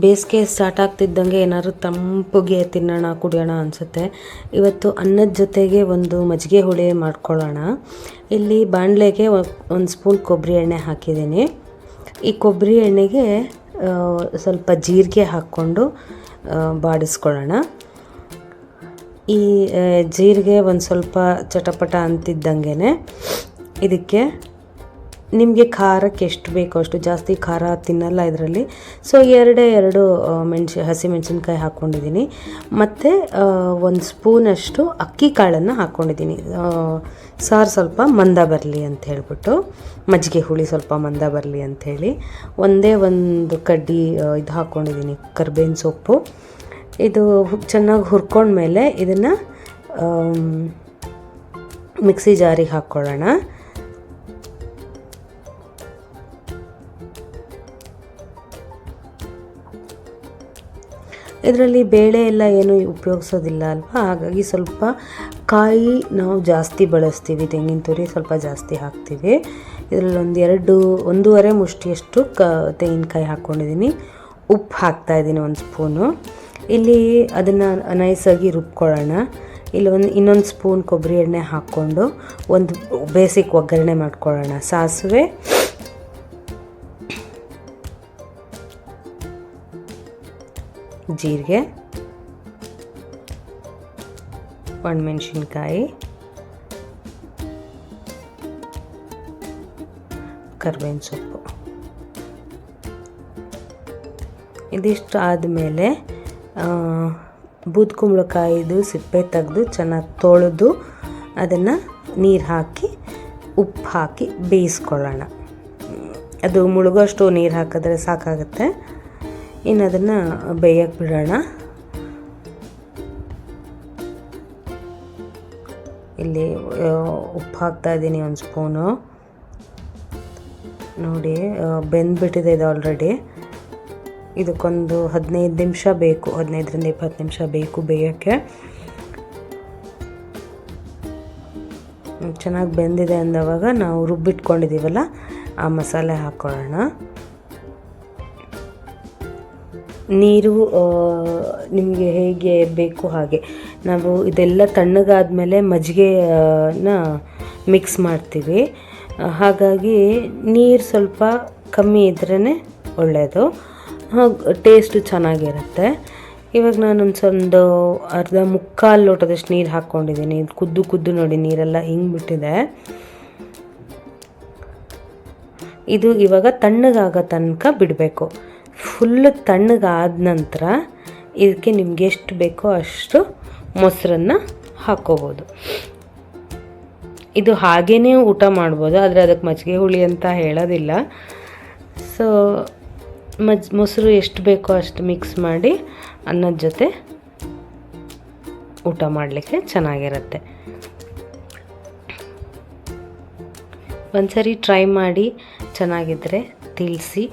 ಬೇಸಿಗೆ ಸ್ಟಾರ್ಟ್ ಆಗ್ತಿದ್ದಂಗೆ ಏನಾದ್ರು ತಂಪಿಗೆ ತಿನ್ನೋಣ ಕುಡಿಯೋಣ ಅನಿಸುತ್ತೆ. ಇವತ್ತು ಅನ್ನದ ಜೊತೆಗೆ ಒಂದು ಮಜ್ಜಿಗೆ ಹುಳಿ ಮಾಡ್ಕೊಳ್ಳೋಣ. ಇಲ್ಲಿ ಬಾಣಲೆಗೆ ಒಂದು ಸ್ಪೂನ್ ಕೊಬ್ಬರಿ ಎಣ್ಣೆ ಹಾಕಿದ್ದೀನಿ. ಈ ಕೊಬ್ಬರಿ ಎಣ್ಣೆಗೆ ಸ್ವಲ್ಪ ಜೀರಿಗೆ ಹಾಕ್ಕೊಂಡು ಬಾಡಿಸ್ಕೊಳ್ಳೋಣ. ಈ ಜೀರಿಗೆ ಒಂದು ಸ್ವಲ್ಪ ಚಟಪಟ ಅಂತಿದ್ದಂಗೆ ಇದಕ್ಕೆ ನಿಮಗೆ ಖಾರಕ್ಕೆ ಎಷ್ಟು ಬೇಕೋ ಅಷ್ಟು, ಜಾಸ್ತಿ ಖಾರ ತಿನ್ನಲ್ಲ ಇದರಲ್ಲಿ. ಸೊ ಎರಡು ಹಸಿಮೆಣಸಿನ್ಕಾಯಿ ಹಾಕ್ಕೊಂಡಿದ್ದೀನಿ. ಮತ್ತು ಒಂದು ಸ್ಪೂನಷ್ಟು ಅಕ್ಕಿ ಕಾಳನ್ನು ಹಾಕ್ಕೊಂಡಿದ್ದೀನಿ. ಸಾರು ಸ್ವಲ್ಪ ಮಂದ ಬರಲಿ ಅಂತ ಹೇಳ್ಬಿಟ್ಟು, ಮಜ್ಜಿಗೆ ಹುಳಿ ಸ್ವಲ್ಪ ಮಂದ ಬರಲಿ ಅಂಥೇಳಿ ಒಂದು ಕಡ್ಡಿ ಇದು ಹಾಕ್ಕೊಂಡಿದ್ದೀನಿ, ಕರ್ಬೇವಿನ ಸೊಪ್ಪು. ಇದು ಚೆನ್ನಾಗಿ ಹುರ್ಕೊಂಡ್ಮೇಲೆ ಇದನ್ನು ಮಿಕ್ಸಿ ಜಾರಿಗೆ ಹಾಕ್ಕೊಳ್ಳೋಣ. ಇದರಲ್ಲಿ ಬೇಳೆ ಎಲ್ಲ ಏನು ಉಪಯೋಗಿಸೋದಿಲ್ಲ ಅಲ್ವಾ, ಹಾಗಾಗಿ ಸ್ವಲ್ಪ ಕಾಯಿ ನಾವು ಜಾಸ್ತಿ ಬಳಸ್ತೀವಿ. ತೆಂಗಿನ ತುರಿ ಸ್ವಲ್ಪ ಜಾಸ್ತಿ ಹಾಕ್ತೀವಿ. ಇದರಲ್ಲಿ ಒಂದೂವರೆ ಮುಷ್ಟಿಯಷ್ಟು ತೆಂಗಿನಕಾಯಿ ಹಾಕ್ಕೊಂಡಿದ್ದೀನಿ. ಉಪ್ಪು ಹಾಕ್ತಾಯಿದ್ದೀನಿ 1 ಸ್ಪೂನು. ಇಲ್ಲಿ ಅದನ್ನು ನೈಸಾಗಿ ರುಬ್ಕೊಳ್ಳೋಣ. ಇಲ್ಲಿ ಇನ್ನೊಂದು ಸ್ಪೂನ್ ಕೊಬ್ಬರಿ ಎಣ್ಣೆ ಹಾಕ್ಕೊಂಡು ಒಂದು ಬೇಸಿಕ್ ಒಗ್ಗರಣೆ ಮಾಡ್ಕೊಳ್ಳೋಣ. ಸಾಸಿವೆ, ಜೀರಿಗೆ, ಒಣಮೆಣಸಿನ್ಕಾಯಿ, ಕರ್ಬೇವಿನ ಸೊಪ್ಪು. ಇದಿಷ್ಟು ಆದಮೇಲೆ ಬೂದ್ಕುಂಬಳಕಾಯಿದು ಸಿಪ್ಪೆ ತೆಗೆದು ಚೆನ್ನಾಗಿ ತೊಳೆದು ಅದನ್ನು ನೀರು ಹಾಕಿ ಉಪ್ಪು ಹಾಕಿ ಬೇಯಿಸ್ಕೊಳ್ಳೋಣ. ಅದು ಮುಳುಗೋಷ್ಟು ನೀರು ಹಾಕಿದ್ರೆ ಸಾಕಾಗುತ್ತೆ. ಇನ್ನು ಅದನ್ನು ಬೇಯಕ್ಕೆ ಬಿಡೋಣ. ಇಲ್ಲಿ ಉಪ್ಪು ಹಾಕ್ತಾಯಿದ್ದೀನಿ 1 ಸ್ಪೂನು. ನೋಡಿ ಬೆಂದ್ಬಿಟ್ಟಿದೆ ಇದು ಆಲ್ರೆಡಿ. ಇದಕ್ಕೊಂದು 15 ನಿಮಿಷ ಬೇಕು, 15ರಿಂದ 20 ನಿಮಿಷ ಬೇಕು ಬೇಯೋಕ್ಕೆ. ಚೆನ್ನಾಗಿ ಬೆಂದಿದೆ ಅಂದವಾಗ ನಾವು ರುಬ್ಬಿಟ್ಕೊಂಡಿದ್ದೀವಲ್ಲ ಆ ಮಸಾಲೆ ಹಾಕ್ಕೊಳ್ಳೋಣ. ನೀರು ನಿಮಗೆ ಹೇಗೆ ಬೇಕು ಹಾಗೆ. ನಾವು ಇದೆಲ್ಲ ತಣ್ಣಗಾದ್ಮೇಲೆ ಮಜ್ಜಿಗೆನ ಮಿಕ್ಸ್ ಮಾಡ್ತೀವಿ, ಹಾಗಾಗಿ ನೀರು ಸ್ವಲ್ಪ ಕಮ್ಮಿ ಇದ್ರೇ ಒಳ್ಳೆಯದು, ಟೇಸ್ಟು ಚೆನ್ನಾಗಿರುತ್ತೆ. ಇವಾಗ ನಾನೊಂದು ಅರ್ಧ ಮುಕ್ಕಾಲು ಲೋಟದಷ್ಟು ನೀರು ಹಾಕ್ಕೊಂಡಿದ್ದೀನಿ. ಕುದ್ದು ನೋಡಿ ನೀರೆಲ್ಲ ಹಿಂಗಿಬಿಟ್ಟಿದೆ. ಇದು ಇವಾಗ ತಣ್ಣಗಾಗೋ ತನಕ ಬಿಡಬೇಕು. ಫುಲ್ಲು ತಣ್ಣಗಾದ ನಂತರ ಇದಕ್ಕೆ ನಿಮ್ಗೆ ಎಷ್ಟು ಬೇಕೋ ಅಷ್ಟು ಮೊಸರನ್ನು ಹಾಕ್ಕೋಬೋದು. ಇದು ಹಾಗೇ ಊಟ ಮಾಡ್ಬೋದು, ಆದರೆ ಅದಕ್ಕೆ ಮಜ್ಜಿಗೆ ಹುಳಿ ಅಂತ ಹೇಳೋದಿಲ್ಲ. ಸೊ ಮೊಸರು ಎಷ್ಟು ಬೇಕೋ ಅಷ್ಟು ಮಿಕ್ಸ್ ಮಾಡಿ ಅನ್ನದ ಜೊತೆ ಊಟ ಮಾಡಲಿಕ್ಕೆ ಚೆನ್ನಾಗಿರುತ್ತೆ. ಒಂದ್ಸರಿ ಟ್ರೈ ಮಾಡಿ, ಚೆನ್ನಾಗಿದ್ದರೆ ತಿಳಿಸಿ.